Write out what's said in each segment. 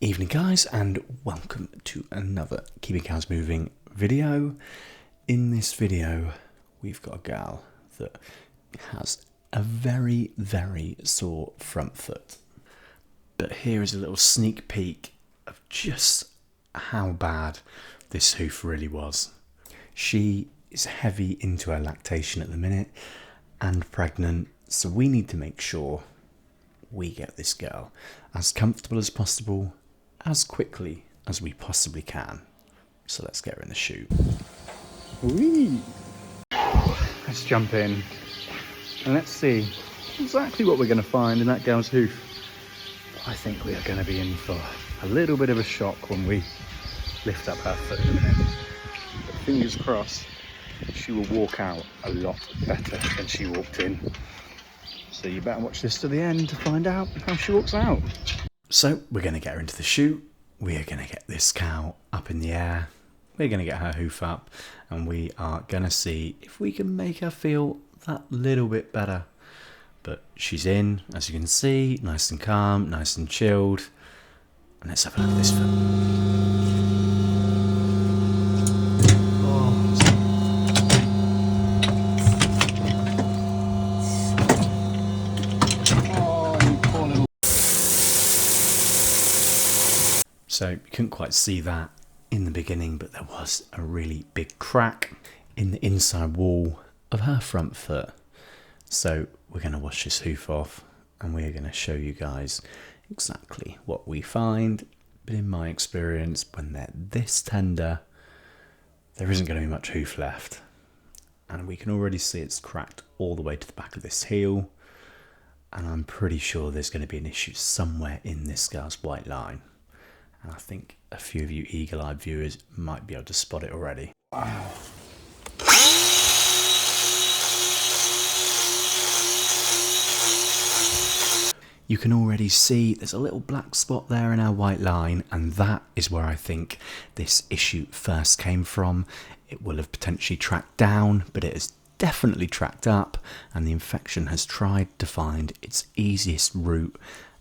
Evening guys, and welcome to another Keeping Cows Moving video. In this video we've got a gal that has a very sore front foot, but here is a little sneak peek of just how bad this hoof really was. She is heavy into her lactation at the minute and pregnant, so we need to make sure we get this girl as comfortable as possible, as quickly as we possibly can. So let's get her in the chute. Whee! Let's jump in and let's see exactly what we're going to find in that gal's hoof. I think we are going to be in for a little bit of a shock when we lift up her foot in a minute. But fingers crossed, she will walk out a lot better than she walked in. So you better watch this to the end to find out how she walks out. So we're going to get her into the chute. We are going to get this cow up in the air. We're going to get her hoof up, and we are going to see if we can make her feel that little bit better. But she's in, as you can see, nice and calm, nice and chilled. And let's have a look at this foot. So you couldn't quite see that in the beginning, but there was a really big crack in the inside wall of her front foot. So we're going to wash this hoof off and we're going to show you guys exactly what we find. But in my experience, when they're this tender, there isn't going to be much hoof left. And we can already see it's cracked all the way to the back of this heel. And I'm pretty sure there's going to be an issue somewhere in this girl's white line. And I think a few of you eagle-eyed viewers might be able to spot it already. Wow. You can already see there's a little black spot there in our white line, and that is where I think this issue first came from. It will have potentially tracked down, but it has definitely tracked up, and the infection has tried to find its easiest route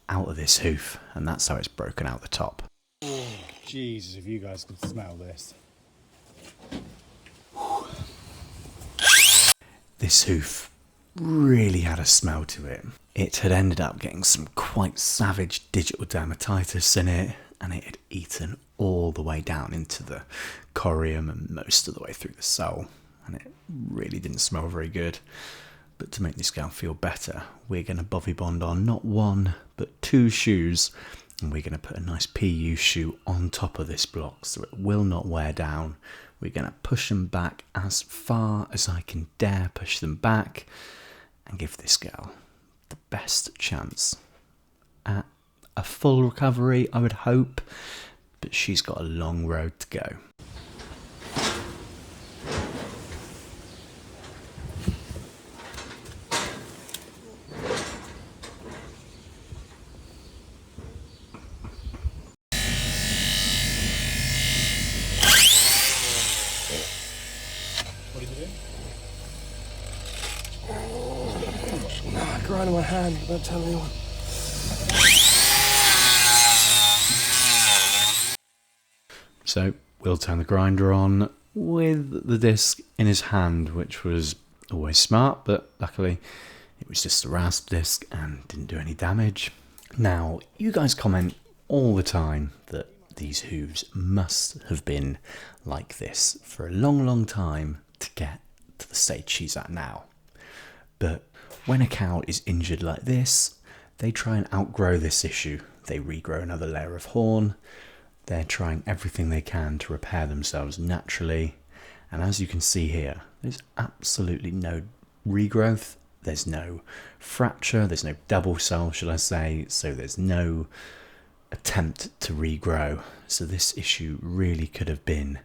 out of this hoof, and that's how it's broken out the top. Oh, Jesus, if you guys could smell this. This hoof really had a smell to it. It had ended up getting some quite savage digital dermatitis in it, and it had eaten all the way down into the corium and most of the way through the sole, and it really didn't smell very good. But to make this girl feel better, we're going to bovie bond on not one, but two shoes. And we're going to put a nice PU shoe on top of this block so it will not wear down. We're going to push them back as far as I can dare push them back and give this girl the best chance at a full recovery, I would hope, but she's got a long road to go. Grind in my hand, don't tell anyone. So we'll turn the grinder on with the disc in his hand, which was always smart, but luckily it was just a rasp disc and didn't do any damage. Now, you guys comment all the time that these hooves must have been like this for a long time to get to the stage she's at now. But when a cow is injured like this, they try and outgrow this issue. They regrow another layer of horn. They're trying everything they can to repair themselves naturally. And as you can see here, there's absolutely no regrowth. There's no fracture. There's no double sole, shall I say. So there's no attempt to regrow. So this issue really could have been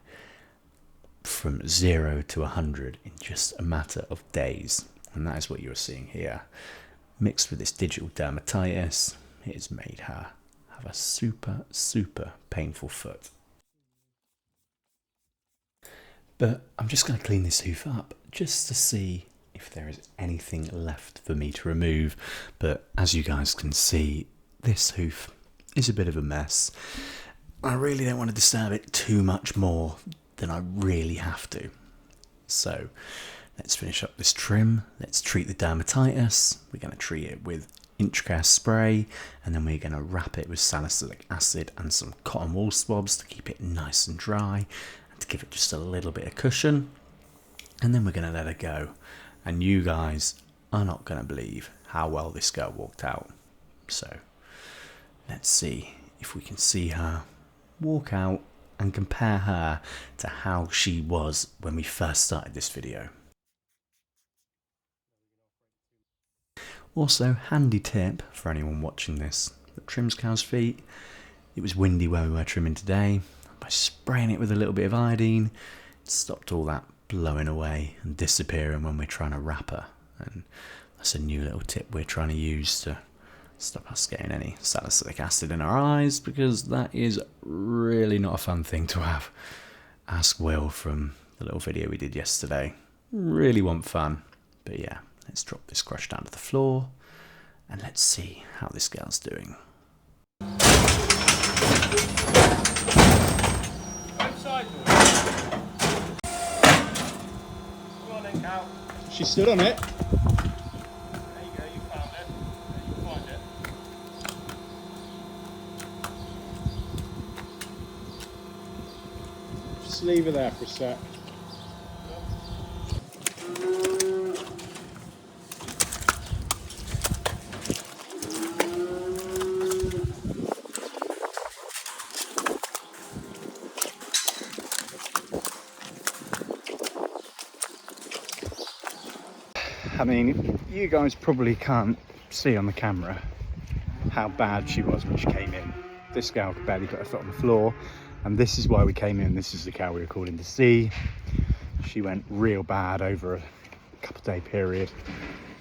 from 0 to 100 in just a matter of days. And that is what you're seeing here. Mixed with this digital dermatitis, it has made her have a super painful foot. But I'm just going to clean this hoof up just to see if there is anything left for me to remove. But as you guys can see, this hoof is a bit of a mess. I really don't want to disturb it too much more than I really have to. So let's finish up this trim. Let's treat the dermatitis. We're going to treat it with Intricare spray, and then we're going to wrap it with salicylic acid and some cotton wool swabs to keep it nice and dry and to give it just a little bit of cushion. And then we're going to let her go. And you guys are not going to believe how well this girl walked out. So let's see if we can see her walk out and compare her to how she was when we first started this video. Also, handy tip for anyone watching this that trims cows' feet. It was windy where we were trimming today. By spraying it with a little bit of iodine, it stopped all that blowing away and disappearing when we're trying to wrap her. And that's a new little tip we're trying to use to stop us getting any salicylic acid in our eyes, because that is really not a fun thing to have. Ask Will from the little video we did yesterday. Really want fun. But yeah. Let's drop this crush down to the floor and let's see how this girl's doing. She stood on it. There you go, you found it. You can find it. Just leave her there for a sec. I mean, you guys probably can't see on the camera how bad she was when she came in. This cow could barely put her foot on the floor, and this is why we came in. This is the cow we were calling to see. She went real bad over a couple of day period.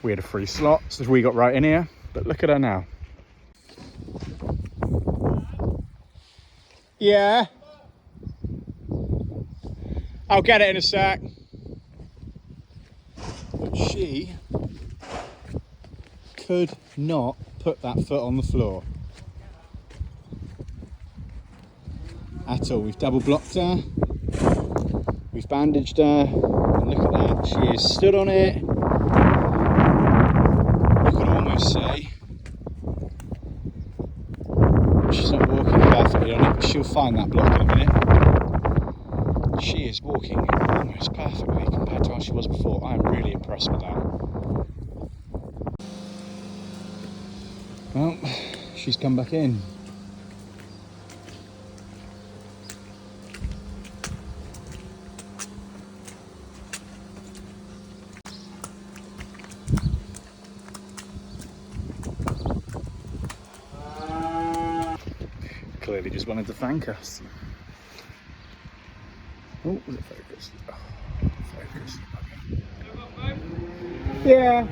We had a free slot, so we got right in here, but look at her now. Yeah. I'll get it in a sec. But she could not put that foot on the floor at all. We've double blocked her, we've bandaged her, and look at that, she is stood on it. You could almost say she's not walking perfectly on it, but she'll find that block in a minute. She is walking almost perfectly compared to how she was before. I am really impressed with that. Well, she's come back in. Clearly just wanted to thank us. Oh, was it focused? Oh, focused. Okay. Yeah.